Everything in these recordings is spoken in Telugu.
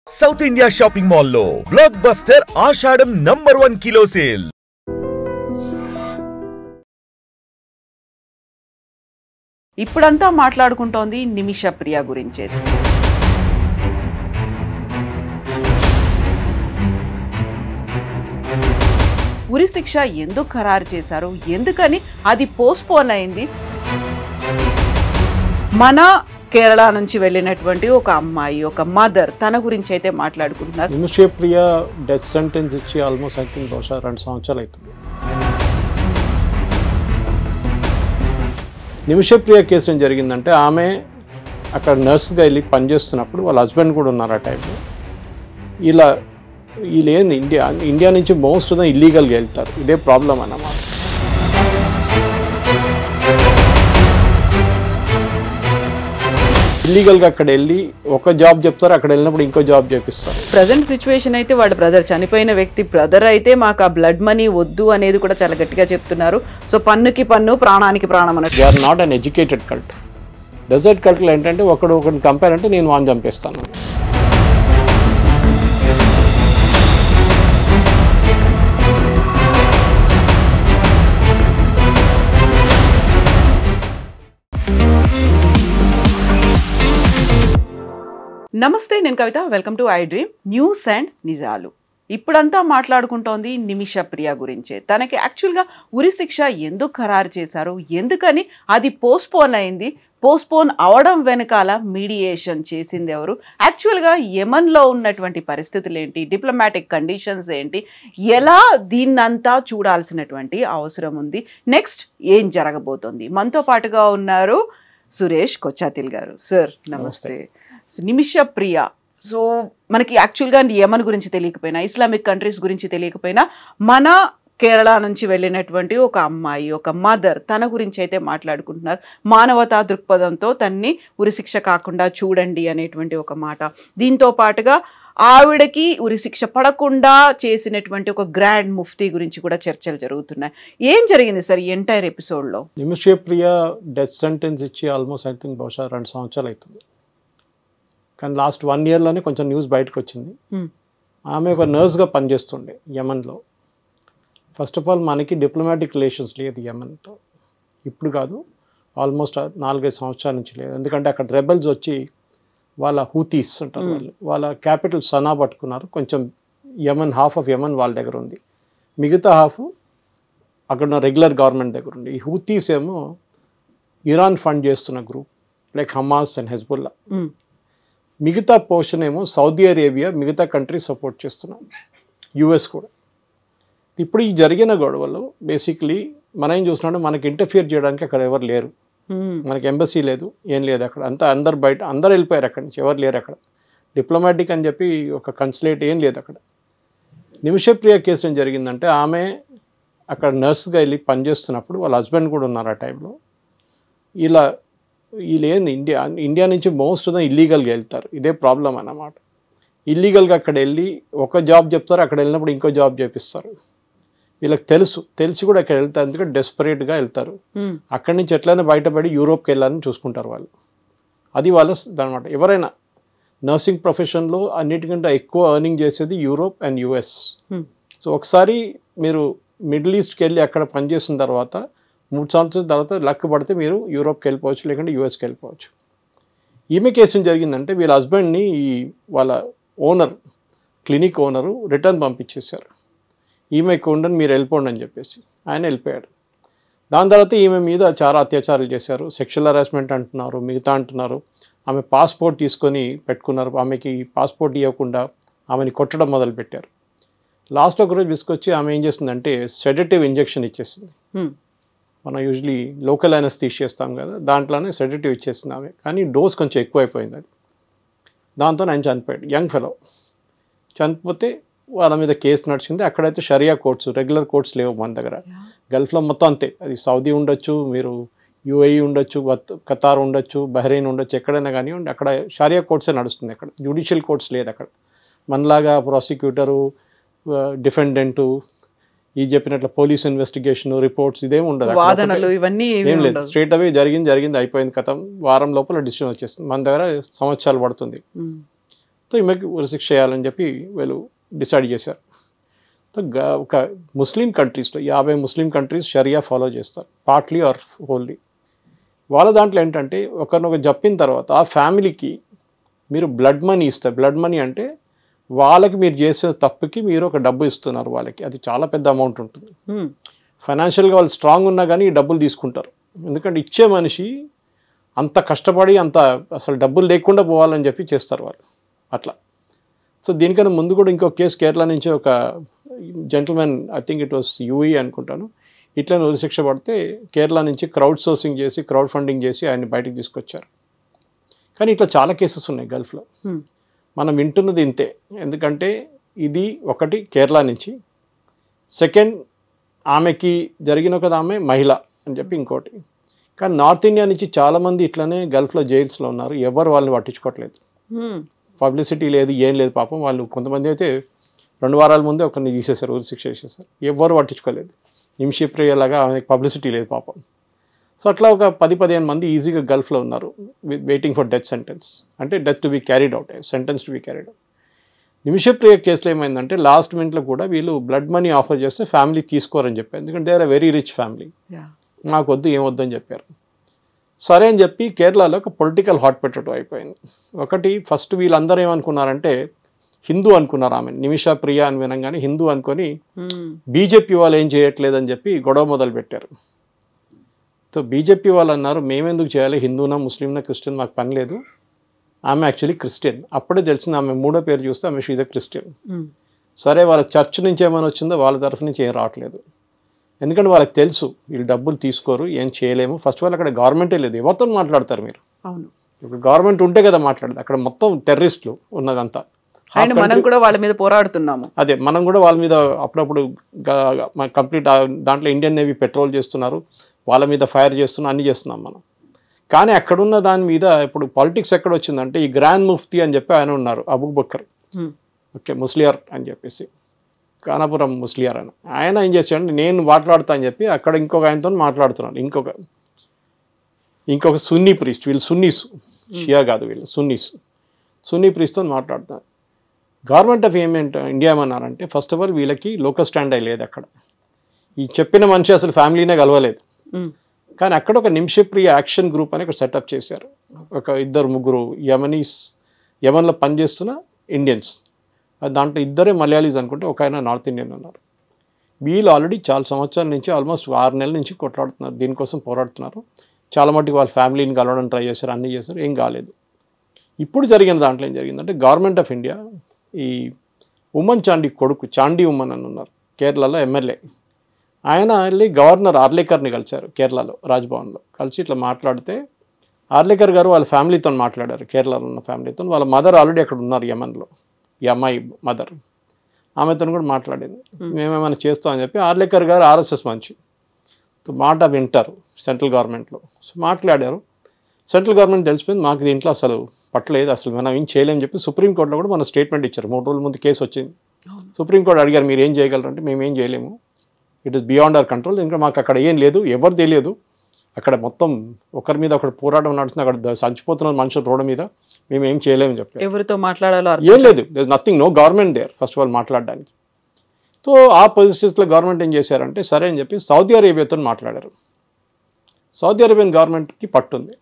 సౌత్ ఇండియా షాపింగ్ మాల్ లో బ్లాక్ బస్టర్ ఆషాఢం #1 కిలో సేల్. ఇప్పుడంతా మాట్లాడుకుంటోంది నిమిష ప్రియ గురించే. ఉరి శిక్ష ఎందుకు ఖరారు చేశారు, ఎందుకని అది పోస్ట్పోన్ అయింది? మన కేరళ నుంచి వెళ్ళినటువంటి ఒక అమ్మాయి, ఒక మదర్, తన గురించి అయితే మాట్లాడుకుంటున్నారు. నిమిష ప్రియ డెత్ సెంటెన్స్ ఇచ్చి ఆల్మోస్ట్ ఐ థింక్ బహుశా 2 సంవత్సరాలు అవుతుంది. నిమిష ప్రియ కేసు ఏం జరిగిందంటే, ఆమె అక్కడ నర్స్గా వెళ్ళి పనిచేస్తున్నప్పుడు వాళ్ళ హస్బెండ్ కూడా ఉన్నారు ఆ టైంలో. వీళ్ళు ఏంది ఇండియా నుంచి మోస్ట్ ఆఫ్ ద ఇల్లీగల్గా వెళ్తారు. ఇదే ప్రాబ్లం అన్నమాట. ఇల్లీగల్గా అక్కడ వెళ్ళి ఒక జాబ్ చెప్తారు, అక్కడ వెళ్ళినప్పుడు ఇంకో జాబ్ చేపిస్తారు. ప్రజెంట్ సిచ్యువేషన్ అయితే వాడు బ్రదర్, చనిపోయిన వ్యక్తి బ్రదర్ అయితే మాకు ఆ బ్లడ్ మనీ వద్దు అనేది కూడా చాలా గట్టిగా చెప్తున్నారు. సో పన్నుకి పన్ను, ప్రాణానికి ప్రాణం అన్నట్టు. They are not an educated cult. Desert కల్ట్లో ఏంటంటే ఒకరిని కంపేర్ అంటే నేను వాన్ చంపేస్తాను. నమస్తే, నేను Kavitha. Welcome to I dream news and నిజాలు. ఇప్పుడంతా మాట్లాడుకుంటోంది నిమిష ప్రియ గురించే. తనకి యాక్చువల్గా ఉరి శిక్ష ఎందుకు ఖరారు చేశారు, ఎందుకని అది పోస్ట్పోన్ అయింది, పోస్ట్పోన్ అవడం వెనకాల మీడియేషన్ చేసింది ఎవరు, యాక్చువల్గా యెమెన్లో ఉన్నటువంటి పరిస్థితులు ఏంటి, డిప్లొమాటిక్ కండిషన్స్ ఏంటి, ఎలా దీన్నంతా చూడాల్సినటువంటి అవసరం ఉంది, నెక్స్ట్ ఏం జరగబోతోంది. మనతో పాటుగా ఉన్నారు సురేష్ కొచ్చాతిల్ గారు. సార్ నమస్తే. నిమిష ప్రియ, సో మనకి యాక్చువల్గా యెమెన్ గురించి తెలియకపోయినా, ఇస్లామిక్ కంట్రీస్ గురించి తెలియకపోయినా, మన కేరళ నుంచి వెళ్ళినటువంటి ఒక అమ్మాయి, ఒక మదర్, తన గురించి అయితే మాట్లాడుకుంటున్నారు. మానవతా దృక్పథంతో తన్ని ఉరిశిక్ష కాకుండా చూడండి అనేటువంటి ఒక మాట. దీంతో పాటుగా ఆవిడకి ఉరిశిక్ష పడకుండా చేసినటువంటి ఒక గ్రాండ్ ముఫ్తీ గురించి కూడా చర్చలు జరుగుతున్నాయి. ఏం జరిగింది సార్ ఈ ఎంటైర్ ఎపిసోడ్లో? నిమిష ప్రియ డెత్ సెంటెన్స్ ఇచ్చి ఆల్మోస్ట్ ఐ థింక్ బహుశా 2 సంవత్సరాలు అవుతుంది. కానీ లాస్ట్ 1 ఇయర్లోనే కొంచెం న్యూస్ బయటకు వచ్చింది. ఆమె ఒక నర్స్గా పనిచేస్తుండే యెమెన్లో. ఫస్ట్ ఆఫ్ ఆల్ మనకి డిప్లొమాటిక్ రిలేషన్స్ లేదు యెమెన్తో. ఇప్పుడు కాదు, ఆల్మోస్ట్ 4-5 సంవత్సరాల నుంచి లేదు. ఎందుకంటే అక్కడ రెబెల్స్ వచ్చి వాళ్ళ హూతీస్ అంటారు, వాళ్ళ క్యాపిటల్ సనా పట్టుకున్నారు. కొంచెం యెమెన్, హాఫ్ ఆఫ్ యెమెన్ వాళ్ళ దగ్గర ఉంది, మిగతా హాఫ్ అక్కడ ఉన్న రెగ్యులర్ గవర్నమెంట్ దగ్గర ఉంది. ఈ హూతీస్ ఏమో ఇరాన్ ఫండ్ చేస్తున్న group like Hamas and Hezbollah. మిగతా పోర్షన్ ఏమో సౌదీ అరేబియా, మిగతా కంట్రీ సపోర్ట్ చేస్తున్నాం, యుఎస్ కూడా. ఇప్పుడు ఈ జరిగిన గొడవలు బేసిక్లీ మనం ఏం చూస్తున్నాం, మనకి ఇంటర్ఫియర్ చేయడానికి అక్కడ ఎవరు లేరు. మనకి ఎంబసీ లేదు, ఏం లేదు అక్కడ. అందరు బయట, అందరు వెళ్ళిపోయారు అక్కడి నుంచి, ఎవరు లేరు అక్కడ. డిప్లొమాటిక్ అని చెప్పి ఒక కన్సులేట్ ఏం లేదు అక్కడ. నిమిష ప్రియ కేసు ఏం జరిగిందంటే, ఆమె అక్కడ నర్స్గా వెళ్ళి పనిచేస్తున్నప్పుడు వాళ్ళ హస్బెండ్ కూడా ఉన్నారు ఆ టైంలో. వీళ్ళు ఏంది ఇండియా నుంచి మోస్ట్ ఆఫ్ ద ఇల్లీగల్గా వెళ్తారు. ఇదే ప్రాబ్లం అన్నమాట. ఇల్లీగల్గా అక్కడ వెళ్ళి ఒక జాబ్ చెప్తారు, అక్కడ వెళ్ళినప్పుడు ఇంకో జాబ్ చేపిస్తారు. వీళ్ళకి తెలిసి కూడా అక్కడ వెళ్తారు, ఎందుకంటే డెస్పరేట్గా వెళ్తారు. అక్కడి నుంచి ఎట్లయినా బయటపడి యూరోప్కి వెళ్ళాలని చూసుకుంటారు వాళ్ళు. అది వాళ్ళ అనమాట. ఎవరైనా నర్సింగ్ ప్రొఫెషన్లో అన్నిటికంటే ఎక్కువ ఎర్నింగ్ చేసేది యూరోప్ అండ్ యుఎస్. సో ఒకసారి మీరు మిడిల్ ఈస్ట్కి వెళ్ళి అక్కడ పనిచేసిన తర్వాత 3 సంవత్సరాల తర్వాత లక్ పడితే మీరు యూరోప్కి వెళ్ళిపోవచ్చు, లేకుంటే యూఎస్కి వెళ్ళిపోవచ్చు. ఈమె కేసు జరిగిందంటే, వీళ్ళ హస్బెండ్ని వాళ్ళ ఓనర్, క్లినిక్ ఓనరు రిటర్న్ పంపించేశారు. ఈమెకు ఉండని మీరు వెళ్ళిపోండి అని చెప్పేసి ఆయన వెళ్ళిపోయాడు. దాని తర్వాత ఈమె మీద చాలా అత్యాచారాలు చేశారు, సెక్షువల్ హరాస్మెంట్ అంటున్నారు, మిగతా అంటున్నారు. ఆమె పాస్పోర్ట్ తీసుకొని పెట్టుకున్నారు, ఆమెకి పాస్పోర్ట్ ఇవ్వకుండా ఆమెని కొట్టడం మొదలుపెట్టారు. లాస్ట్ ఒకరోజు విసుకొచ్చి ఆమె ఏం చేస్తుందంటే సెడేటివ్ ఇంజెక్షన్ ఇచ్చేసింది. మనం యూజువలీ లోకల్ అనస్థీషియా చేస్తాం కదా, దాంట్లోనే సెడేటివ్ ఇచ్చేసింది ఆమె. కానీ డోస్ కొంచెం ఎక్కువైపోయింది అది. దాంతో ఆయన చనిపోయాడు, యంగ్ ఫెలో. చనిపోతే వాళ్ళ మీద కేసు నడిచింది. అక్కడైతే షరియా కోర్ట్స్, రెగ్యులర్ కోర్ట్స్ లేవు మన దగ్గర. గల్ఫ్లో మొత్తం అంతే. అది సౌదీ ఉండొచ్చు, మీరు యుఏఈ ఉండొచ్చు, ఖతార్ ఉండొచ్చు, బహ్రెయిన్ ఉండొచ్చు, ఎక్కడైనా కానివ్వండి, అక్కడ షరియా కోర్ట్సే నడుస్తుంది. అక్కడ జ్యుడిషియల్ కోర్ట్స్ లేదు అక్కడ. మనలాగా ప్రాసిక్యూటరు, డిఫెండెంటు, ఈ చెప్పినట్లు పోలీస్ ఇన్వెస్టిగేషన్ రిపోర్ట్స్ ఇదేమి ఉండదు, వాదనలు ఇవన్నీ ఏం లేదు. స్ట్రేట్ అవే జరిగింది అయిపోయింది, కథం. వారం లోపల డిసిషన్ వచ్చేస్తుంది. మన దగ్గర సంవత్సరాలు పడుతుంది. సో ఈమెకి ఉరిశిక్ష చేయాలని చెప్పి వీళ్ళు డిసైడ్ చేశారు. సో ఒక ముస్లిం కంట్రీస్లో 50 ముస్లిం కంట్రీస్ షరియా ఫాలో చేస్తారు, పార్ట్లీ ఆర్ హోల్లీ. వాళ్ళ దాంట్లో ఏంటంటే ఒకరినొక చెప్పిన తర్వాత ఆ ఫ్యామిలీకి మీరు బ్లడ్ మనీ ఇస్తారు. బ్లడ్ మనీ అంటే వాళ్ళకి మీరు చేసే తప్పుకి మీరు ఒక డబ్బు ఇస్తున్నారు వాళ్ళకి. అది చాలా పెద్ద అమౌంట్ ఉంటుంది. ఫైనాన్షియల్గా వాళ్ళు స్ట్రాంగ్ ఉన్నా కానీ ఈ డబ్బులు తీసుకుంటారు. ఎందుకంటే ఇచ్చే మనిషి అంత కష్టపడి అంత అసలు డబ్బులు లేకుండా పోవాలని చెప్పి చేస్తారు వాళ్ళు అట్లా. సో దీనికన్నా ముందు కూడా ఇంకో కేసు కేరళ నుంచి ఒక gentleman, I think it was UAE అనుకుంటాను, ఇట్లా ఉరిశిక్ష పడితే కేరళ నుంచి క్రౌడ్ సోర్సింగ్ చేసి క్రౌడ్ ఫండింగ్ చేసి ఆయన్ని బయటకు తీసుకొచ్చారు. కానీ ఇట్లా చాలా కేసెస్ ఉన్నాయి గల్ఫ్లో. మనం వింటున్నది ఇంతే. ఎందుకంటే ఇది ఒకటి కేరళ నుంచి, సెకండ్ ఆమెకి జరిగిన ఒక ఆమె మహిళ అని చెప్పి ఇంకోటి. కానీ నార్త్ ఇండియా నుంచి చాలామంది ఇట్లనే గల్ఫ్లో జైల్స్లో ఉన్నారు. ఎవరు వాళ్ళని పట్టించుకోవట్లేదు. పబ్లిసిటీ లేదు, ఏం లేదు. పాపం వాళ్ళు కొంతమంది అయితే 2 వారాల ముందే ఒకరిని తీసేశారు, ఉరిశిక్ష చేసేసారు. ఎవరు పట్టించుకోలేదు. నిమిషప్రియలాగా ఆమెకి పబ్లిసిటీ లేదు పాపం. సో అట్లా ఒక 10-15 మంది ఈజీగా గల్ఫ్లో ఉన్నారు వెయిటింగ్ ఫర్ డెత్ సెంటెన్స్, అంటే death to be carried out, sentence to be carried out. Nimishapriya కేసులో ఏమైందంటే లాస్ట్ మినిట్లో కూడా వీళ్ళు బ్లడ్ మనీ ఆఫర్ చేస్తే ఫ్యామిలీ తీసుకోరని చెప్పారు. ఎందుకంటే they are very rich family, నాకు వద్దు ఏమొద్దు అని చెప్పారు. సరే అని చెప్పి కేరళలో ఒక పొలిటికల్ హాట్ పొటాటో అయిపోయింది. ఒకటి ఫస్ట్ వీళ్ళందరూ ఏమనుకున్నారంటే హిందూ అనుకున్నారు ఆమె, నిమిషా ప్రియ అని వినంగానే హిందూ అనుకొని బీజేపీ వాళ్ళు ఏం చేయట్లేదని చెప్పి గొడవ మొదలు పెట్టారు. సో బీజేపీ వాళ్ళు అన్నారు మేమెందుకు చేయాలి, హిందూనా ముస్లింనా క్రిస్టియన్ మాకు పని లేదు. ఆమె యాక్చువల్లీ క్రిస్టియన్. అప్పుడే తెలిసింది ఆమె మూడో పేరు చూస్తే ఆమె షీజ్ ఎ క్రిస్టియన్. సరే వాళ్ళ చర్చ్ నుంచి ఏమైనా వచ్చిందో వాళ్ళ తరఫు నుంచి ఏం రావట్లేదు. ఎందుకంటే వాళ్ళకి తెలుసు వీళ్ళు డబ్బులు తీసుకోరు, ఏం చేయలేము. ఫస్ట్ ఆల్ అక్కడ గవర్నమెంటే లేదు, ఎవరితో మాట్లాడతారు మీరు? అవును, ఇప్పుడు గవర్నమెంట్ ఉంటే కదా మాట్లాడదు. అక్కడ మొత్తం టెర్రరిస్టులు ఉన్నదంతా. మనం కూడా వాళ్ళ మీద పోరాడుతున్నాము. అదే మనం కూడా వాళ్ళ మీద అప్పుడప్పుడు కంప్లీట్ దాంట్లో ఇండియన్ నేవీ పెట్రోల్ చేస్తున్నారు, వాళ్ళ మీద ఫైర్ చేస్తున్నాం, అన్నీ చేస్తున్నాం మనం. కానీ అక్కడున్న దాని మీద ఇప్పుడు పాలిటిక్స్ ఎక్కడ వచ్చిందంటే ఈ గ్రాండ్ ముఫ్తీ అని చెప్పి ఆయన ఉన్నారు, అబూ బకర్, ఓకే ముస్లియార్ అని చెప్పేసి, కానాపురం ముస్లియార్ అని. ఆయన ఏం చేశాడు, నేను మాట్లాడతా అని చెప్పి అక్కడ ఇంకొక ఆయనతో మాట్లాడుతున్నాను. ఇంకొక సున్నీ ప్రీస్ట్, వీళ్ళు సున్నీస్, షియా కాదు వీళ్ళు సున్నీస్, సున్నీ ప్రీస్ట్తో మాట్లాడుతాను. గవర్నమెంట్ ఆఫ్ ఇండియా ఏమన్నారంటే ఫస్ట్ ఆఫ్ ఆల్ వీళ్ళకి లోకల్ స్టాండ్ అయ్యి లేదు అక్కడ. ఈ చెప్పిన మనిషి అసలు ఫ్యామిలీనే కలవలేదు. కానీ అక్కడ ఒక నిమిషప్రియ యాక్షన్ గ్రూప్ అని ఒక సెటప్ చేశారు. ఒక 2-3 యమన్లో పనిచేస్తున్న ఇండియన్స్, దాంట్లో 2 మలయాళీస్ అనుకుంటే, ఒక ఆయన నార్త్ ఇండియన్ ఉన్నారు. వీళ్ళు ఆల్రెడీ చాలా సంవత్సరాల నుంచి ఆల్మోస్ట్ 6 నెలల నుంచి కొట్లాడుతున్నారు, దీనికోసం పోరాడుతున్నారు. చాలా మటుకు వాళ్ళ ఫ్యామిలీని కలవడం ట్రై చేశారు, అన్నీ చేశారు, ఏం కాలేదు. ఇప్పుడు జరిగిన దాంట్లో ఏం జరిగిందంటే గవర్నమెంట్ ఆఫ్ ఇండియా ఈ ఉమ్మన్ చాండీ కొడుకు చాండీ ఉమ్మన్ అని ఉన్నారు కేరళలో ఎమ్మెల్యే, ఆయన వెళ్ళి గవర్నర్ ఆర్లేకర్ని కలిశారు కేరళలో రాజ్భవన్లో. కలిసి ఇట్లా మాట్లాడితే ఆర్లేకర్ గారు వాళ్ళ ఫ్యామిలీతో మాట్లాడారు, కేరళలో ఉన్న ఫ్యామిలీతో. వాళ్ళ మదర్ ఆల్రెడీ అక్కడ ఉన్నారు యమన్లో, ఈ అమ్మాయి మదర్, ఆమెతో కూడా మాట్లాడింది. మేమేమైనా చేస్తామని చెప్పి. ఆర్లేకర్ గారు ఆర్ఎస్ఎస్ మంచి మాట వింటారు సెంట్రల్ గవర్నమెంట్లో. సో మాట్లాడారు. సెంట్రల్ గవర్నమెంట్ తెలిసిపోయింది మాకు దీంట్లో అసలు పట్టలేదు, అసలు మనం ఏం చేయలేమని చెప్పి సుప్రీంకోర్టులో కూడా మన స్టేట్మెంట్ ఇచ్చారు. 3 రోజుల ముందు కేసు వచ్చింది. సుప్రీంకోర్టు అడిగారు మీరు ఏం చేయగలరు అంటే మేము ఏం చేయలేము, it is beyond our control. ఇంకా మాకు అక్కడ ఏం లేదు, ఎవరు తెలియదు, అక్కడ మొత్తం ఒకరి మీద ఒకటి పోరాటం నడుస్తుంది, అక్కడ చచ్చిపోతున్న మనుషులు రోడ్డు మీద, మేము ఏం చేయలేమని చెప్పారు. ఎవరితో మాట్లాడాలో ఏం లేదు, nothing, no government there first of all మాట్లాడడానికి. సో ఆ పొజిషన్స్లో గవర్నమెంట్ ఏం చేశారంటే సరే అని చెప్పి సౌదీ అరేబియాతో మాట్లాడారు. సౌదీ అరేబియన్ గవర్నమెంట్కి పట్టుంది,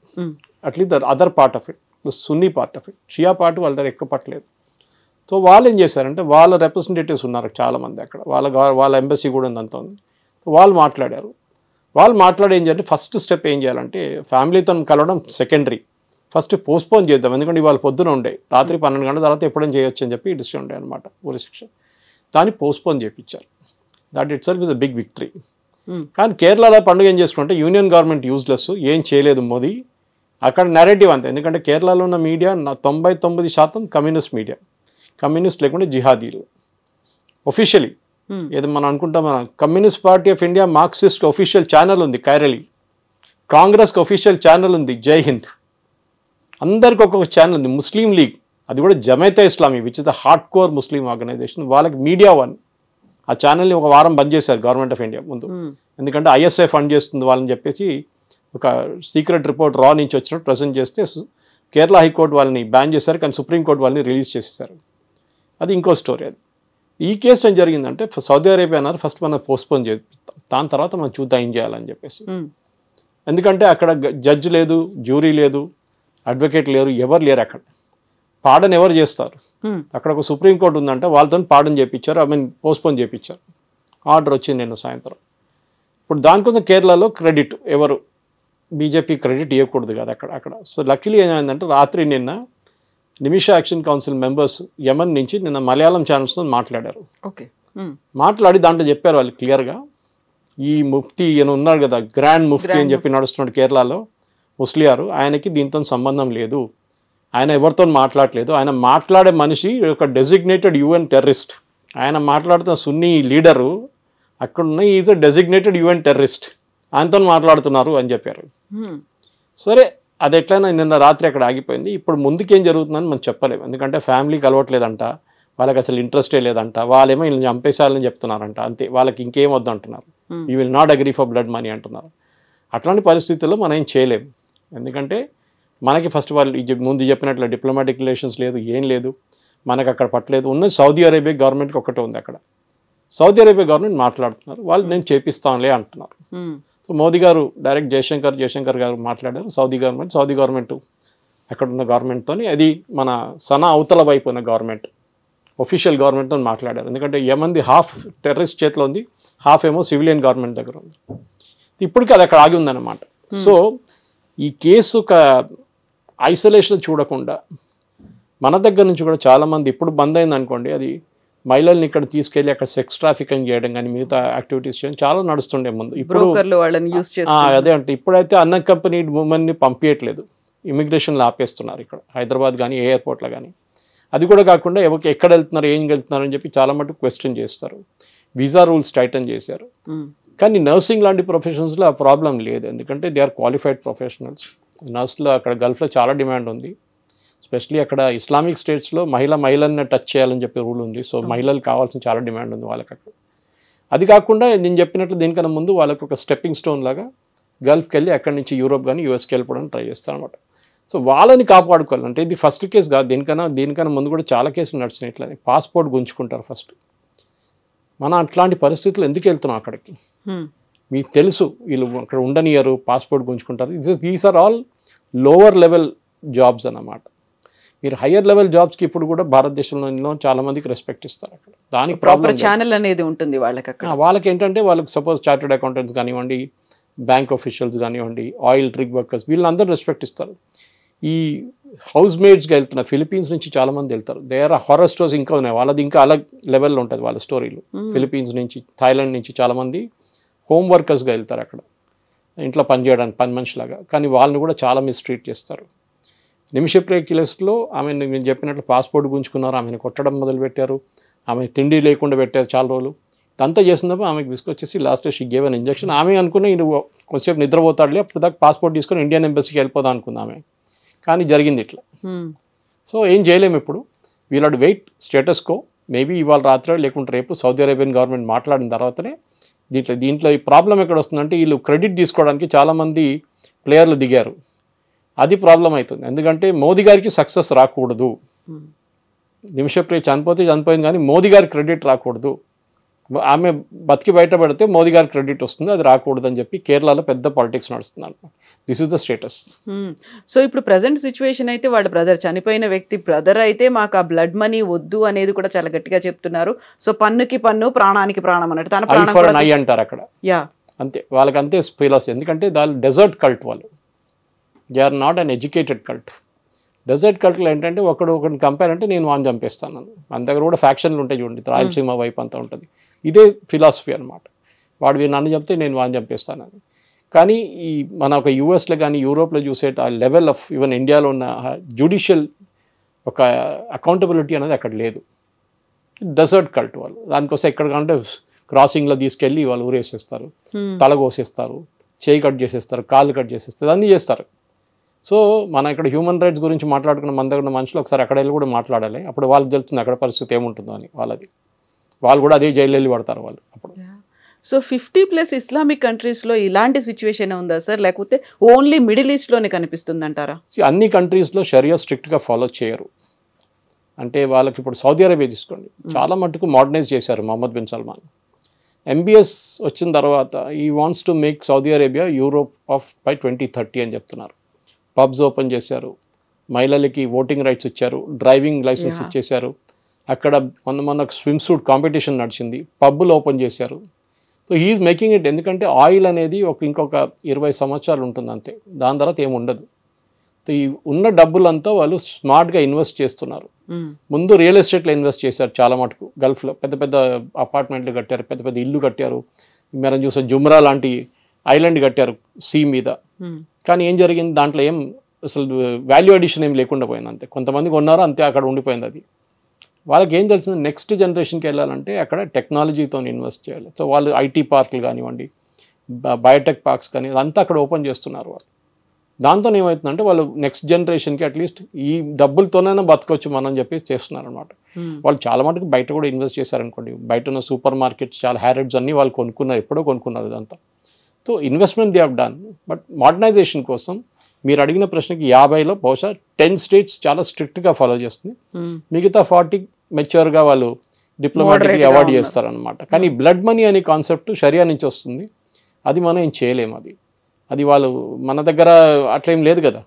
at least the other part of it, the Sunni part of it, Shia part వాళ్ళ దగ్గర ఎక్కువ పట్టలేదు. సో వాళ్ళు ఏం చేశారంటే వాళ్ళ రిప్రజెంటేటివ్స్ ఉన్నారు చాలామంది అక్కడ, వాళ్ళ ఎంబసీ కూడా ఉందంతా ఉంది. వాళ్ళు మాట్లాడారు. వాళ్ళు మాట్లాడి ఏం చేయాలంటే ఫస్ట్ స్టెప్ ఏం చేయాలంటే ఫ్యామిలీతో కలవడం సెకండరీ, ఫస్ట్ పోస్ట్పోన్ చేద్దాం. ఎందుకంటే ఇవాళ పొద్దున ఉండే రాత్రి 12 గంటల తర్వాత ఎప్పుడైనా చేయొచ్చు అని చెప్పి డిసిషన్ ఉండే అనమాట ఉరిశిక్ష. దాన్ని పోస్ట్పోన్ చేయించారు. That itself is a big victory. కానీ కేరళలో పండుగ ఏం చేసుకుంటే యూనియన్ గవర్నమెంట్ యూజ్లెస్, ఏం చేయలేదు మోదీ. అక్కడ నెరేటివ్ అంతే, ఎందుకంటే కేరళలో ఉన్న మీడియా 99% కమ్యూనిస్ట్ మీడియా, కమ్యూనిస్ట్ లేకుంటే జిహాదీలు ఒఫిషియలీ. ఏదో మనం అనుకుంటాం, మన communist party of India Marxist official channel ఉంది కైరళి, కాంగ్రెస్కి ఒఫిషియల్ ఛానల్ ఉంది జై హింద్, అందరికి ఒక్కొక్క ఛానల్ ఉంది. ముస్లిం లీగ్, అది కూడా Jamaat e Islami which is the hard core Muslim organisation, వాళ్ళకి మీడియా వన్. ఆ ఛానల్ని 1 వారం బంద్ చేశారు గవర్నమెంట్ ఆఫ్ ఇండియా ముందు, ఎందుకంటే ఐఎస్ఐ ఫండ్ చేస్తుంది వాళ్ళని చెప్పేసి ఒక సీక్రెట్ రిపోర్ట్ రా నుంచి వచ్చినట్టు ప్రజెంట్ చేస్తే కేరళ హైకోర్టు వాళ్ళని బ్యాన్ చేశారు, కానీ సుప్రీంకోర్టు వాళ్ళని రిలీజ్ చేసేసారు. అది ఇంకో స్టోరీ. అది ఈ కేసు ఏం జరిగిందంటే సౌదీ అరేబియా అన్నారు ఫస్ట్ మనం పోస్ట్పోన్ చేస్తాం, దాని తర్వాత మనం చూద్దాం ఏం చేయాలని చెప్పేసి. ఎందుకంటే అక్కడ జడ్జి లేదు, జ్యూరీ లేదు, అడ్వకేట్ లేరు, ఎవరు లేరు అక్కడ. పాడన్ ఎవరు చేస్తారు? అక్కడ ఒక సుప్రీంకోర్టు ఉందంటే వాళ్ళతో పాడన్ చేయించారు, పోస్ట్పోన్ చేయించారు. ఆర్డర్ వచ్చింది నిన్న సాయంత్రం. ఇప్పుడు దానికోసం కేరళలో క్రెడిట్ ఎవరు బీజేపీ క్రెడిట్ ఇవ్వకూడదు కదా అక్కడ. సో లక్కీలీ ఏమైందంటే రాత్రి నిన్న నిమిష యాక్షన్ కౌన్సిల్ మెంబర్స్ యమన్ నుంచి నిన్న మలయాళం ఛానల్స్తో మాట్లాడారు. ఓకే, మాట్లాడి దాంట్లో చెప్పారు వాళ్ళు క్లియర్గా, ఈ ముఫ్తీ ఈయన ఉన్నారు కదా, గ్రాండ్ ముఫ్తీ అని చెప్పి నడుస్తున్నాడు కేరళలో, ముస్లియారు, ఆయనకి దీంతో సంబంధం లేదు, ఆయన ఎవరితో మాట్లాడలేదు, ఆయన మాట్లాడే మనిషి ఒక డెసిగ్నేటెడ్ యుఎన్ టెర్రరిస్ట్, ఆయన మాట్లాడుతున్న సున్నీ లీడరు అక్కడున్న is a designated UN terrorist, ఆయనతో మాట్లాడుతున్నారు అని చెప్పారు. సరే అది ఎట్లయినా నిన్న రాత్రి అక్కడ ఆగిపోయింది. ఇప్పుడు ముందుకేం జరుగుతుందని మనం చెప్పలేము, ఎందుకంటే ఫ్యామిలీకి అలవట్లేదంట, వాళ్ళకి అసలు ఇంట్రెస్టే లేదంట, వాళ్ళేమో వీళ్ళని చంపేసాలని చెప్తున్నారంట, అంతే, వాళ్ళకి ఇంకేం వద్దు అంటున్నారు, you will not agree for blood money అంటున్నారు. అట్లాంటి పరిస్థితుల్లో మనం ఏం చేయలేము, ఎందుకంటే మనకి ఫస్ట్ ఆఫ్ ఆల్ ముందు చెప్పినట్లు డిప్లొమాటిక్ రిలేషన్స్ లేదు, ఏం లేదు, మనకు అక్కడ పట్టలేదు. ఉన్నది సౌదీ అరేబియా గవర్నమెంట్కి ఒకటే ఉంది అక్కడ. సౌదీ అరేబియా గవర్నమెంట్ మాట్లాడుతున్నారు, వాళ్ళు నేను చేపిస్తానులే అంటున్నారు. సో మోదీ గారు డైరెక్ట్ జయశంకర్ గారు మాట్లాడారు, సౌదీ గవర్నమెంట్ అక్కడ ఉన్న గవర్నమెంట్తో, అది మన సనా అవతల వైపు ఉన్న గవర్నమెంట్, ఒఫీషియల్ గవర్నమెంట్తో మాట్లాడారు. ఎందుకంటే యమన్ది హాఫ్ టెర్రరిస్ట్ చేతిలో ఉంది, హాఫ్ ఏమో సివిలియన్ గవర్నమెంట్ దగ్గర ఉంది. ఇప్పటికీ అది అక్కడ ఆగి ఉందన్నమాట. సో ఈ కేసు ఒక ఐసోలేషన్ చూడకుండా మన దగ్గర నుంచి కూడా చాలామంది, ఇప్పుడు బంద్ అయింది అనుకోండి, అది మహిళల్ని ఇక్కడ తీసుకెళ్ళి అక్కడ సెక్స్ ట్రాఫికింగ్ చేయడం కానీ మిగతా యాక్టివిటీస్ చేయడం చాలా నడుస్తుండే ముందు. ఇప్పుడు అదే అంటే ఇప్పుడైతే అన్అకంపెనీడ్ ఉమెన్ని పంపించట్లేదు, ఇమిగ్రేషన్లో ఆపేస్తున్నారు ఇక్కడ హైదరాబాద్ కానీ ఎయిర్పోర్ట్లో కానీ. అది కూడా కాకుండా ఎక్కడ వెళ్తున్నారు, ఏం వెళ్తున్నారు అని చెప్పి చాలా మటుకు క్వశ్చన్ చేస్తారు. వీసా రూల్స్ టైటన్ చేశారు. కానీ నర్సింగ్ లాంటి ప్రొఫెషన్స్లో ఆ ప్రాబ్లం లేదు, ఎందుకంటే దే ఆర్ క్వాలిఫైడ్ ప్రొఫెషనల్స్. నర్సులో అక్కడ గల్ఫ్లో చాలా డిమాండ్ ఉంది, ఎస్పెషలీ అక్కడ ఇస్లామిక్ స్టేట్స్లో మహిళల్ని టచ్ చేయాలని చెప్పి రూల్ ఉంది. సో మహిళలు కావాల్సిన చాలా డిమాండ్ ఉంది వాళ్ళకి అక్కడ. అది కాకుండా నేను చెప్పినట్లు దీనికన్నా ముందు వాళ్ళకి ఒక స్టెప్పింగ్ స్టోన్ లాగా గల్ఫ్కి వెళ్ళి అక్కడి నుంచి యూరోప్ కానీ యూఎస్కి వెళ్ళిపోవడానికి ట్రై చేస్తారు అనమాట. సో వాళ్ళని కాపాడుకోవాలంటే ఇది ఫస్ట్ కేసు కాదు, దీనికన్నా ముందు కూడా చాలా కేసులు నడుస్తున్నాయి. ఇట్లని పాస్పోర్ట్ గుంజుకుంటారు ఫస్ట్. మనం అట్లాంటి పరిస్థితులు ఎందుకు వెళ్తున్నాం అక్కడికి? మీకు తెలుసు వీళ్ళు అక్కడ ఉండనియరు, పాస్పోర్ట్ గుంజుకుంటారు. These are all lower level jobs అన్నమాట. మీరు హయ్యర్ లెవెల్ జాబ్స్కి ఇప్పుడు కూడా భారతదేశంలో చాలా మందికి రెస్పెక్ట్ ఇస్తారు అక్కడ. దానికి ప్రాపర్ ఛానల్ అనేది ఉంటుంది వాళ్ళకి అక్కడ. వాళ్ళకి ఏంటంటే వాళ్ళకి సపోజ్ చార్టెడ్ అకౌంటెంట్స్ కానివ్వండి, బ్యాంక్ ఆఫీషియల్స్ కానివ్వండి, ఆయిల్ ట్రిగ్ వర్కర్స్, వీళ్ళందరూ రెస్పెక్ట్ ఇస్తారు. ఈ హౌస్ మేడ్స్గా వెళ్తున్న ఫిలిపీన్స్ నుంచి చాలామంది వెళ్తారు. దే ఆర్ హారర్ స్టోరీస్ ఇంకా ఉన్నాయి, వాళ్ళది ఇంకా అలగ్ లెవెల్లో ఉంటుంది వాళ్ళ స్టోరీలు. ఫిలిపీన్స్ నుంచి, థాయిలాండ్ నుంచి చాలామంది హోమ్ వర్కర్స్గా వెళ్తారు అక్కడ, ఇంట్లో పనిచేయడానికి, పని మనిషిలాగా. కానీ వాళ్ళని కూడా చాలా మిస్ట్రీట్ చేస్తారు. నిమిషప్రియ కేసులో ఆమె నేను చెప్పినట్లు పాస్పోర్ట్ గుంజుకున్నారు, ఆమెను కొట్టడం మొదలుపెట్టారు, ఆమె తిండి లేకుండా పెట్టారు చాలా రోజులు. ఇదంతా చేసినప్పుడు ఆమెకు విసుకొచ్చేసి last she gave an injection. ఆమె అనుకున్న నువ్వు కొంచెంసేపు నిద్రపోతాడులే, అప్పుడు దాకా పాస్పోర్ట్ తీసుకొని ఇండియన్ ఎంబసీకి వెళ్ళిపోదాం అనుకుంది ఆమె. కానీ జరిగింది ఇట్లా. సో ఏం చేయలేము ఇప్పుడు. We'll have to wait status quo. మేబీ ఇవాళ రాత్రి లేకుంటే రేపు సౌదీ అరేబియన్ గవర్నమెంట్ మాట్లాడిన తర్వాతనే దీంట్లో ఈ ప్రాబ్లం ఎక్కడ వస్తుందంటే వీళ్ళు క్రెడిట్ తీసుకోవడానికి చాలామంది ప్లేయర్లు దిగారు. అది ప్రాబ్లం అవుతుంది. ఎందుకంటే మోదీ గారికి సక్సెస్ రాకూడదు. నిమిషప్రియ చనిపోయింది కానీ మోదీ గారి క్రెడిట్ రాకూడదు. ఆమె బతికి బయటపడితే మోదీ గారి క్రెడిట్ వస్తుంది, అది రాకూడదు అని చెప్పి కేరళలో పెద్ద పాలిటిక్స్ నడుస్తుంది అనమాట. This is the status. So ఇప్పుడు ప్రజెంట్ సిచ్యువేషన్ అయితే వాళ్ళ బ్రదర్, చనిపోయిన వ్యక్తి బ్రదర్ అయితే మాకు ఆ బ్లడ్ మనీ వద్దు అనేది కూడా చాలా గట్టిగా చెప్తున్నారు. సో పన్నుకి పన్ను, ప్రాణానికి ప్రాణం అన్నట్టు తన ప్రాణం అంటారు అక్కడ. అంతే, వాళ్ళకి అంతే ఫిలాసఫీ. ఎందుకంటే దాని డెజర్ట్ కల్ట్, వాళ్ళు they are not an educated cult. Desert కల్ట్లో ఏంటంటే ఒకరిని కంపేర్ అంటే నేను వాడిని చంపేస్తాను. మన దగ్గర కూడా ఫ్యాక్షన్లు ఉంటాయి చూడండి, రాయలసీమ వైపు అంతా ఉంటుంది. ఇదే ఫిలాసఫీ అనమాట. వాడు నన్ను చెప్తే నేను వాడిని చంపేస్తానని. కానీ ఈ మన ఒక యూఎస్లో కానీ యూరోప్లో చూసే ఆ లెవెల్ ఆఫ్ ఈవెన్ ఇండియాలో ఉన్న జ్యుడిషియల్ ఒక అకౌంటబిలిటీ అనేది అక్కడ లేదు. డెజర్ట్ కల్ట్ వాళ్ళు. దానికోసం ఎక్కడికంటే క్రాసింగ్లో తీసుకెళ్ళి వాళ్ళు ఊరేసేస్తారు, తల కోసేస్తారు, చేయి కట్ చేసేస్తారు, కాళ్ళు కట్ చేసేస్తారు, అన్నీ చేస్తారు. సో మన ఇక్కడ హ్యూమన్ రైట్స్ గురించి మాట్లాడుకున్న మన దగ్గర మనుషులు ఒకసారి అక్కడ వెళ్ళి కూడా మాట్లాడాలి. అప్పుడు వాళ్ళకి తెలుస్తుంది అక్కడ పరిస్థితి ఏముంటుందో అని. వాళ్ళు కూడా అదే జైలు వెళ్ళి పడతారు వాళ్ళు అప్పుడు. సో 50+ ఇస్లామిక్ కంట్రీస్లో ఇలాంటి సిచ్యువేషన్ ఉందా సార్, లేకపోతే ఓన్లీ మిడిల్ ఈస్ట్లోనే కనిపిస్తుంది అంటారా? అన్ని కంట్రీస్లో షరియా స్ట్రిక్ట్గా ఫాలో చేయరు. అంటే వాళ్ళకి ఇప్పుడు సౌదీ అరేబియా తీసుకోండి, చాలా మటుకు మోడర్నైజ్ చేశారు మొహమ్మద్ బిన్ సల్మాన్. ఎంబీఎస్ వచ్చిన తర్వాత ఈ wants to make Saudi Arabia Europe of by 2030 అని చెప్తున్నారు. పబ్స్ ఓపెన్ చేశారు, మహిళలకి ఓటింగ్ రైట్స్ ఇచ్చారు, డ్రైవింగ్ లైసెన్స్ ఇచ్చేశారు. అక్కడ మొన్న స్విమ్ సూట్ కాంపిటీషన్ నడిచింది, పబ్బులు ఓపెన్ చేశారు. So he's making it. ఎందుకంటే ఆయిల్ అనేది ఇంకొక 20 సంవత్సరాలు ఉంటుంది అంతే, దాని తర్వాత ఏమి ఉండదు. సో ఈ ఉన్న డబ్బులంతా వాళ్ళు స్మార్ట్గా ఇన్వెస్ట్ చేస్తున్నారు. ముందు రియల్ ఎస్టేట్లో ఇన్వెస్ట్ చేశారు చాలా మటుకు. గల్ఫ్లో పెద్ద పెద్ద అపార్ట్మెంట్లు కట్టారు, పెద్ద పెద్ద ఇల్లు కట్టారు. మనం చూసే జుమ్రా లాంటి ఐలాండ్ కట్టారు సీ మీద. కానీ ఏం జరిగింది, దాంట్లో ఏం అసలు వాల్యూ అడిషన్ ఏం లేకుండా పోయింది అంతే. కొంతమంది కొన్నారో అంతే, అక్కడ ఉండిపోయింది అది. వాళ్ళకి ఏం తెలిసింది, నెక్స్ట్ జనరేషన్కి వెళ్ళాలంటే అక్కడ టెక్నాలజీతో ఇన్వెస్ట్ చేయాలి. సో వాళ్ళు ఐటీ పార్కులు కానివ్వండి, బయోటెక్ పార్క్స్ కానీ అదంతా అక్కడ ఓపెన్ చేస్తున్నారు వాళ్ళు. దాంతో ఏమవుతుందంటే వాళ్ళు నెక్స్ట్ జనరేషన్కి అట్లీస్ట్ ఈ డబ్బులతోనైనా బతకొచ్చు మనం చెప్పేసి చేస్తున్నారు అనమాట. వాళ్ళు చాలా మటుకు బయట కూడా ఇన్వెస్ట్ చేశారనుకోండి. బయట ఉన్న సూపర్ మార్కెట్స్ చాలా హ్యారెడ్స్ అన్నీ వాళ్ళు కొనుక్కున్నారు, ఎప్పుడో కొనుక్కున్నారు ఇదంతా. So investment they have done. But modernisation కోసం మీరు అడిగిన ప్రశ్నకి 50లో బహుశా 10 స్టేట్స్ చాలా స్ట్రిక్ట్గా ఫాలో చేస్తుంది. మిగతా 40 మెచ్యూర్గా వాళ్ళు డిప్లొమాటిక్లీ అవాయిడ్ చేస్తారనమాట. కానీ బ్లడ్ మనీ అనే కాన్సెప్ట్ షరియా నుంచి వస్తుంది, అది మనం ఏం చేయలేము. అది వాళ్ళు మన దగ్గర అట్లేం లేదు కదా.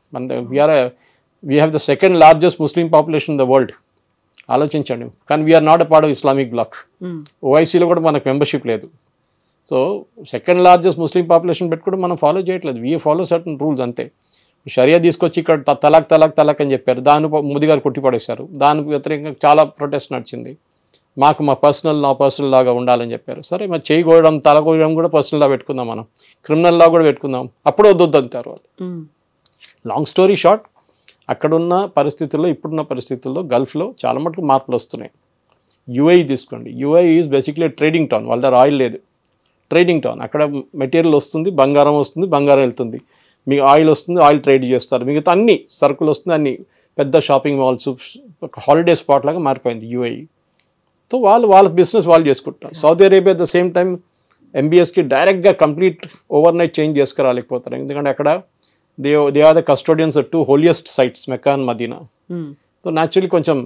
We have the second largest Muslim population in the world, ఆలోచించండి. కానీ we are not a part of Islamic bloc. ఓఐసీలో కూడా మనకు మెంబర్షిప్ లేదు. So second largest Muslim population పెట్టి కూడా మనం ఫాలో చేయట్లేదు. వీ ఫాలో సర్టన్ రూల్స్ అంతే. షరియా తీసుకొచ్చి ఇక్కడ తలాక్ అని చెప్పారు, దాన్ని మోదీ గారు కొట్టిపడేశారు. దానికి వ్యతిరేకంగా చాలా ప్రొటెస్ట్ నడిచింది. మా పర్సనల్ లాగా ఉండాలని చెప్పారు. సరే మరి చేయి కోయడం, తల కోయడం కూడా పర్సనల్ లా పెట్టుకుందాం, మనం క్రిమినల్ లా కూడా పెట్టుకుందాం, అప్పుడు వద్దు అంటారు వాళ్ళు. లాంగ్ స్టోరీ షార్ట్, అక్కడున్న పరిస్థితుల్లో, ఇప్పుడున్న పరిస్థితుల్లో గల్ఫ్లో చాలా మటుకు మార్పులు వస్తున్నాయి. యుఏఈ తీసుకోండి, UAE is basically trading town. వాళ్ళ దగ్గర ఆయిల్ లేదు, ట్రేడింగ్ టౌన్. అక్కడ మెటీరియల్ వస్తుంది, బంగారం వస్తుంది, బంగారం వెళ్తుంది. మీకు ఆయిల్ వస్తుంది, ఆయిల్ ట్రేడ్ చేస్తారు. మిగతా అన్ని సరుకులు వస్తుంది, అన్ని పెద్ద షాపింగ్ మాల్స్, ఒక హాలిడే స్పాట్ లాగా మారిపోయింది యుఏఈ. సో వాళ్ళ బిజినెస్ వాళ్ళు చేసుకుంటారు. Saudi Arabia at the same time ఎంబీఎస్కి డైరెక్ట్గా కంప్లీట్ ఓవర్ నైట్ చేంజ్ చేసుకురాలేకపోతారు. ఎందుకంటే అక్కడ they are the custodians of 2 holiest sites, Mecca and Medina. So naturally కొంచెం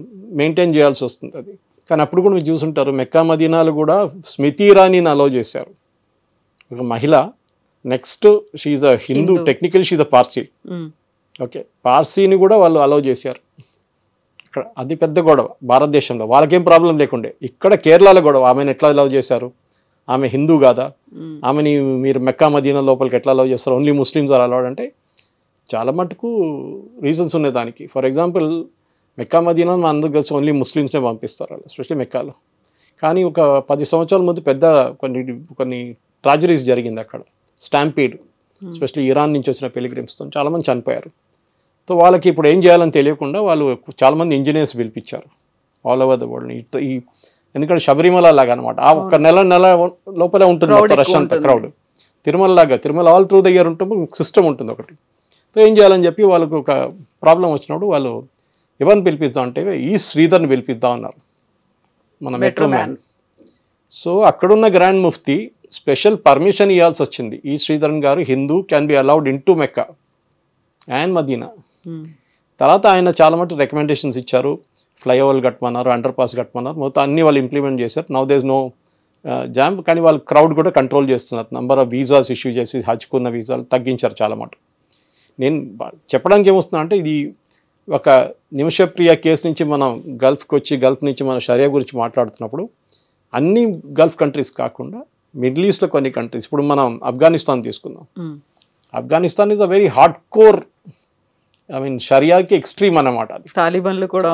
మెయింటైన్ చేయాల్సి వస్తుంది అది. కానీ అప్పుడు కూడా మీరు చూసుంటారు, మెక్కా మదీనాలు కూడా స్మృతి ఇరానీని అలౌ చేశారు, ఒక మహిళ. Next she's a Hindu, technical she's a Parsi. Okay, పార్సీని కూడా వాళ్ళు అలౌ చేశారు. ఇక్కడ అది పెద్ద గొడవ భారతదేశంలో, వాళ్ళకేం ప్రాబ్లం లేకుండే. ఇక్కడ కేరళలో గొడవ, ఆమెను ఎట్లా అలౌ చేశారు, ఆమె హిందూ కాదా, ఆమెని మీరు మెక్కా మదీనా లోపలికి ఎట్లా అలౌ చేస్తారు, ఓన్లీ ముస్లిమ్స్ ఆర్ అలౌడ్ అంటే చాలా మటుకు రీజన్స్ ఉన్నాయి దానికి. ఫర్ ఎగ్జాంపుల్ మెక్కా మదీనా మన అందరూ కలిసి ఓన్లీ ముస్లిమ్స్నే పంపిస్తారు వాళ్ళు, ఎస్పెషల్లీ మెక్కాలో. కానీ ఒక 10 సంవత్సరాల ముందు పెద్ద కొన్ని ట్రాజడీస్ జరిగింది అక్కడ. స్టాంపీడ్, ఎస్పెషల్లీ ఇరాన్ నుంచి వచ్చిన పిలిగ్రిమ్స్తో చాలామంది చనిపోయారు. సో వాళ్ళకి ఇప్పుడు ఏం చేయాలని తెలియకుండా వాళ్ళు చాలామంది ఇంజనీర్స్ పిలిపించారు ఆల్ ఓవర్ ద వరల్డ్. ఎందుకంటే శబరిమల లాగా అనమాట, ఆ ఒక్క నెల లోపలే ఉంటుంది రష్ అంతా, crowd. Tirumala all through the year ఉంటుంది, సిస్టమ్ ఉంటుంది ఒకటి. సో ఏం చేయాలని చెప్పి వాళ్ళకు ఒక ప్రాబ్లం వచ్చినప్పుడు వాళ్ళు ఎవరిని పిలిపిద్దాం అంటే ఈ శ్రీధర్ని పిలిపిద్దాం అన్నారు, మన మెట్రో మ్యాన్. సో అక్కడున్న గ్రాండ్ ముఫ్తీ స్పెషల్ పర్మిషన్ ఇవ్వాల్సి వచ్చింది. ఈ శ్రీధరన్ గారు Hindu, can be allowed into Mecca and Medina. తర్వాత ఆయన చాలా మటు రికమెండేషన్స్ ఇచ్చారు, ఫ్లైఓవర్లు కట్టమన్నారు, అండర్ పాస్ కట్టమన్నారు, మొత్తం అన్ని వాళ్ళు ఇంప్లిమెంట్ చేశారు. Now there is no jam. కానీ వాళ్ళు క్రౌడ్ కూడా కంట్రోల్ చేస్తున్నారు. నంబర్ ఆఫ్ వీసాస్ ఇష్యూ చేసి హజ్కున్న వీసాలు తగ్గించారు చాలా మటు. నేను చెప్పడానికి ఏమొస్తున్నా అంటే, ఇది ఒక నిమిషప్రియ కేసు నుంచి మనం గల్ఫ్కి వచ్చి, గల్ఫ్ నుంచి మనం షరియా గురించి మాట్లాడుతున్నప్పుడు అన్ని గల్ఫ్ కంట్రీస్ కాకుండా మిడిల్ ఈస్ట్లో కొన్ని కంట్రీస్, ఇప్పుడు మనం ఆఫ్ఘనిస్తాన్ తీసుకుందాం. Afghanistan is a very hard core, I mean షరియాకి ఎక్స్ట్రీమ్ అన్నమాట. అది తాలిబాన్లు కూడా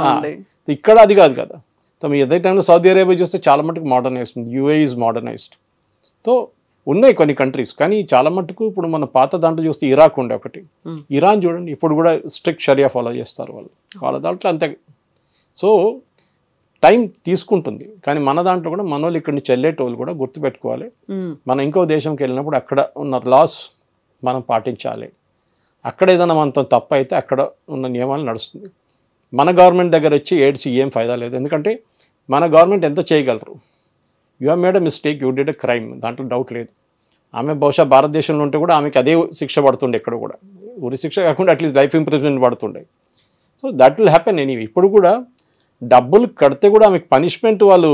ఇక్కడ అది కాదు కదా. సో మీ అదే టైంలో సౌదీ అరేబియా చూస్తే చాలా మటుకు modernised, UAE is modernised. So ఉన్నాయి కొన్ని కంట్రీస్, కానీ చాలా మటుకు ఇప్పుడు మన పాత దాంట్లో చూస్తే ఇరాక్ ఉండే ఒకటి, ఇరాన్ చూడండి ఇప్పుడు కూడా స్ట్రిక్ట్ షరియా ఫాలో చేస్తారు వాళ్ళ దాంట్లో అంతే. సో టైం తీసుకుంటుంది, కానీ మన దాంట్లో కూడా మన వాళ్ళు ఇక్కడి నుంచి వెళ్ళేటోళ్ళు కూడా గుర్తుపెట్టుకోవాలి, మనం ఇంకో దేశంకి వెళ్ళినప్పుడు అక్కడ ఉన్న లాస్ మనం పాటించాలి. అక్కడ ఏదైనా మనతో తప్పు అయితే అక్కడ ఉన్న నియమాలు నడుస్తుంది. మన గవర్నమెంట్ దగ్గర వచ్చి ఏడ్చి ఏం ఫైదా లేదు. ఎందుకంటే మన గవర్నమెంట్ ఎంత చేయగలరు. You have made a mistake, you did a crime, దాంట్లో డౌట్ లేదు. ఆమె బహుశా భారతదేశంలో ఉంటే కూడా ఆమెకి అదే శిక్ష పడుతుండే ఎక్కడ కూడా, ఉరి శిక్ష కాకుండా అట్లీస్ట్ లైఫ్ ఇంప్రిజన్మెంట్ పడుతుండే. So that will happen anyway. ఇప్పుడు కూడా డబ్బులు కడితే కూడా ఆమెకు పనిష్మెంట్ వాళ్ళు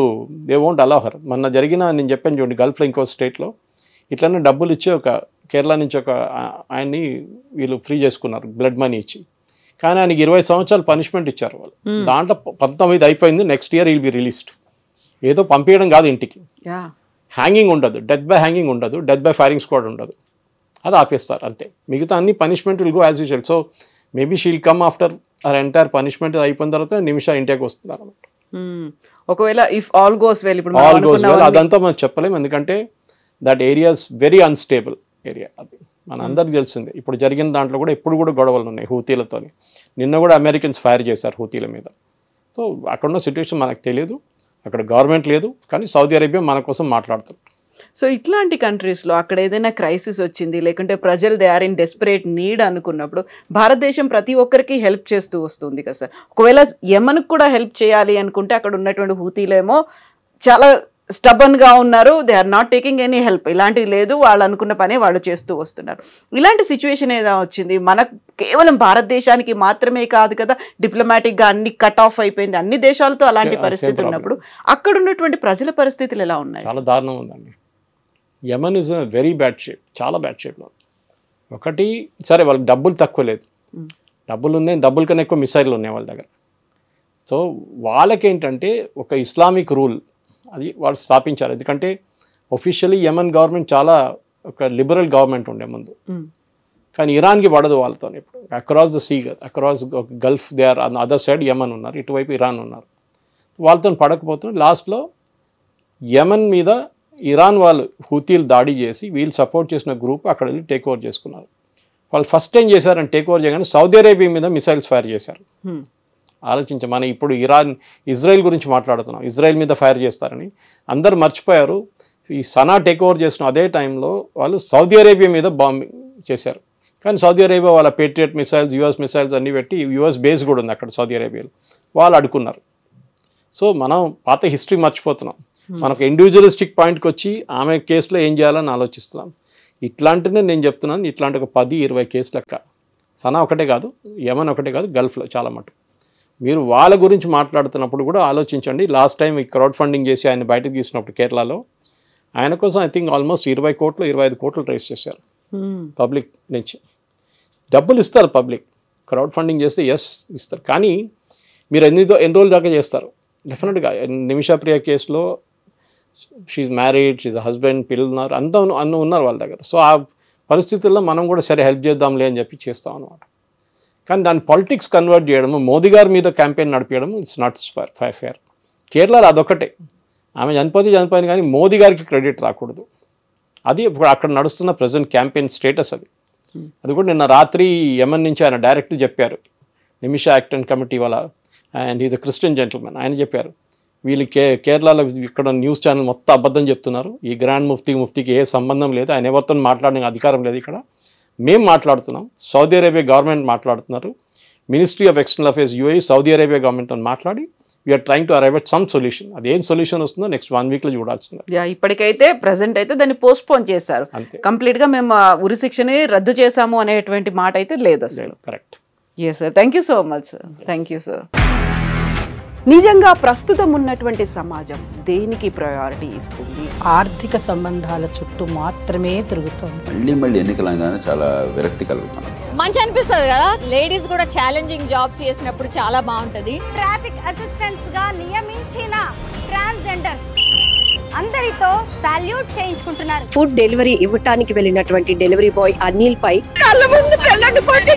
దే వోంట్ అలౌ హర్. మొన్న జరిగిన నేను చెప్పాను చూడండి, గల్ఫ్లో ఇంకో స్టేట్లో ఇట్లనే డబ్బులు ఇచ్చి ఒక కేరళ నుంచి ఒక ఆయన్ని వీళ్ళు ఫ్రీ చేసుకున్నారు బ్లడ్ మనీ ఇచ్చి. కానీ ఆయనకి 20 సంవత్సరాలు పనిష్మెంట్ ఇచ్చారు వాళ్ళు. దాంట్లో 19 అయిపోయింది, next year will be released. ఏదో పంపించడం కాదు ఇంటికి, హ్యాంగింగ్ ఉండదు, డెత్ బై హ్యాంగింగ్ ఉండదు, డెత్ బై ఫైరింగ్ స్క్వాడ్ ఉండదు, అది ఆపేస్తారు అంతే. మిగతా అన్ని punishment will go as usual. So maybe she'll come after or entire punishment అయిపోయిన తర్వాత నిమిష ఇంటికి వస్తున్నారు అన్నమాట. ఒకవేళ ఇఫ్ ఆల్ గోస్ వెల్, ఇప్పుడు ఆల్ గోస్ వెల్ అదంతా మనం చెప్పలేము, ఎందుకంటే that areas very unstable area. అది మన అందరికి తెలిసిందే. ఇప్పుడు జరిగిన దాంట్లో కూడా ఇప్పుడు కూడా గొడవలు ఉన్నాయి హూతీలతో. నిన్న కూడా అమెరికన్స్ ఫైర్ చేశారు హూతీల మీద. సో అక్కడ ఉన్న సిచ్యువేషన్ మనకు తెలియదు, అక్కడ గవర్నమెంట్ లేదు, కానీ సౌదీ అరేబియా మన కోసం మాట్లాడుతుంది. సో ఇట్లాంటి కంట్రీస్లో అక్కడ ఏదైనా క్రైసిస్ వచ్చింది, లేకుంటే ప్రజలు they are in desperate need అనుకున్నప్పుడు భారతదేశం ప్రతి ఒక్కరికి హెల్ప్ చేస్తూ వస్తుంది కదా సార్. ఒకవేళ యెమెన్కి కూడా హెల్ప్ చేయాలి అనుకుంటే అక్కడ ఉన్నటువంటి హూతీలేమో చాలా స్టబన్గా ఉన్నారు, they are not taking any help, ఇలాంటివి లేదు, వాళ్ళు అనుకున్న పనే వాళ్ళు చేస్తూ వస్తున్నారు. ఇలాంటి సిచ్యువేషన్ ఏదో వచ్చింది మనకు, కేవలం భారతదేశానికి మాత్రమే కాదు కదా, డిప్లొమాటిక్గా అన్ని కట్ ఆఫ్ అయిపోయింది, అన్ని దేశాలతో అలాంటి పరిస్థితి ఉన్నప్పుడు అక్కడ ఉన్నటువంటి ప్రజల పరిస్థితులు ఎలా ఉన్నాయి? చాలా దారుణం ఉందండి. Yemen is very bad shape, చాలా బ్యాడ్ షేప్లో. ఒకటి సరే వాళ్ళకి డబ్బులు తక్కువ లేదు, డబ్బులు ఉన్నాయి, డబ్బుల కన్నా ఎక్కువ మిసైళ్ళు ఉన్నాయి వాళ్ళ దగ్గర. సో వాళ్ళకేంటంటే ఒక ఇస్లామిక్ రూల్ అది వాళ్ళు స్థాపించారు. ఎందుకంటే ఒఫిషియలీ యెమెన్ గవర్నమెంట్ చాలా ఒక లిబరల్ గవర్నమెంట్ ఉండే ముందు, కానీ ఇరాన్కి పడదు వాళ్ళతో. ఇప్పుడు across the sea, across gulf they are on other side Yemen ఉన్నారు, ఇటువైపు ఇరాన్ ఉన్నారు, వాళ్ళతో పడకపోతున్నారు. లాస్ట్లో యెమెన్ మీద ఇరాన్ వాళ్ళు హూతీలు దాడి చేసి వీళ్ళు సపోర్ట్ చేసిన గ్రూప్ అక్కడ వెళ్ళి టేక్ ఓవర్ చేసుకున్నారు. వాళ్ళు ఫస్ట్ ఏం చేశారని టేక్ ఓవర్ చేయగానే సౌదీ అరేబియా మీద మిసైల్స్ ఫైర్ చేశారు. ఆలోచించే మనం ఇప్పుడు ఇజ్రాయెల్ గురించి మాట్లాడుతున్నాం, ఇజ్రాయెల్ మీద ఫైర్ చేస్తారని అందరు మర్చిపోయారు. ఈ సనా టేక్ ఓవర్ చేసిన అదే టైంలో వాళ్ళు సౌదీ అరేబియా మీద బాంబింగ్ చేశారు. కానీ సౌదీ అరేబియా వాళ్ళ పేట్రియట్ మిసైల్స్, యుఎస్ మిసైల్స్ అన్నీ పెట్టి, యుఎస్ బేస్ కూడా ఉంది అక్కడ సౌదీ అరేబియాలో, వాళ్ళు అడుకున్నారు. సో మనం పాత హిస్టరీ మర్చిపోతున్నాం. మనకు ఇండివిజువలిస్టిక్ పాయింట్కి వచ్చి ఆమె కేసులో ఏం చేయాలని ఆలోచిస్తున్నాం. ఇట్లాంటినే నేను చెప్తున్నాను, ఇట్లాంటి ఒక 10-20 కేసులు లెక్క. సనా ఒకటే కాదు, యెమెన్ ఒకటే కాదు, గల్ఫ్లో చాలా మటుకు. మీరు వాళ్ళ గురించి మాట్లాడుతున్నప్పుడు కూడా ఆలోచించండి. లాస్ట్ టైం ఈ క్రౌడ్ ఫండింగ్ చేసి ఆయన బయటకు తీసినప్పుడు కేరళలో ఆయన కోసం ఐ థింక్ ఆల్మోస్ట్ 20 కోట్లు 25 కోట్లు రైజ్ చేశారు పబ్లిక్ నుంచి. డబ్బులు ఇస్తారు పబ్లిక్, క్రౌడ్ ఫండింగ్ చేస్తే ఎస్ ఇస్తారు, కానీ మీరు ఎన్ని రోజుల దాకా చేస్తారు? డెఫినెట్గా నిమిషా ప్రియ కేసులో షీఈ్ మ్యారీడ్, షీఈ్ హస్బెండ్, పిల్లలు ఉన్నారు, అన్నీ ఉన్నారు వాళ్ళ దగ్గర. సో ఆ పరిస్థితుల్లో మనం కూడా సరే హెల్ప్ చేద్దాంలే అని చెప్పి చేస్తాం అనమాట. కానీ దాన్ని పాలిటిక్స్ కన్వర్ట్ చేయడము, మోదీ గారి మీద క్యాంపెయిన్ నడిపించడము ఇట్స్ నాట్ ఫేర్. కేరళలో అదొకటే, ఆమె చనిపోయింది కానీ మోదీ గారికి క్రెడిట్ రాకూడదు. అది ఇప్పుడు అక్కడ నడుస్తున్న ప్రజెంట్ క్యాంపెయిన్ స్టేటస్ అది. అది కూడా నిన్న రాత్రి యెమెన్ నుంచి ఆయన డైరెక్ట్ చెప్పారు, నిమిషా యాక్ట్ అండ్ కమిటీ వాళ్ళ, and is a Christian gentleman, ఆయన చెప్పారు వీళ్ళు కేరళలో ఇక్కడ న్యూస్ ఛానల్ మొత్తం అబద్ధం చెప్తున్నారు, ఈ గ్రాండ్ ముఫ్తీకి ఏ సంబంధం లేదు, ఆయన ఎవరితో మాట్లాడడానికి అధికారం లేదు, ఇక్కడ మేము మాట్లాడుతున్నాం, సౌదీ అరేబియా గవర్నమెంట్ మాట్లాడుతున్నారు, ministry of external affairs UAE Saudi Arabia గవర్నమెంట్తో మాట్లాడి we are trying to arrive at some solution. అది ఏం సొల్యూషన్ వస్తుందో నెక్స్ట్ 1 వీక్లో చూడాల్సిందే. ఇప్పటికైతే ప్రెసెంట్ అయితే దాన్ని పోస్ట్ పోన్ చేశారు, కంప్లీట్ గా మేము ఉరి శిక్షని రద్దు చేశాము అనేటువంటి మాట అయితే లేదు అసలు. Correct. Yes sir, thank you so much sir. Thank you sir. నిజంగా ప్రస్తుతం ఉన్నటువంటి సమాజం దేనికి ప్రయారిటీ ఇస్తుంది? ఆర్థిక సంబంధాల చుట్టూ మాత్రమే తిరుగుతుంది. మళ్ళీ ఎన్నికలంగానే చాలా విరక్తి కలుగుతాను. మంచి అనిపిస్తుంది కదా, లేడీస్ కూడా ఛాలెంజింగ్ జాబ్స్ చేసినప్పుడు చాలా బాగుంటది. ట్రాఫిక్ అసిస్టెంట్స్ గా నియమించిన ట్రాన్స్జెండర్స్ అందరితో సాల్యూట్ చేయించుకుంటున్నారు. ఫుడ్ డెలివరీ ఇవ్వటానికి వెళ్ళినటువంటి డెలివరీ బాయ్ అనిల్ పై కళ్ళ ముందు పెళ్ళండి కొట్టి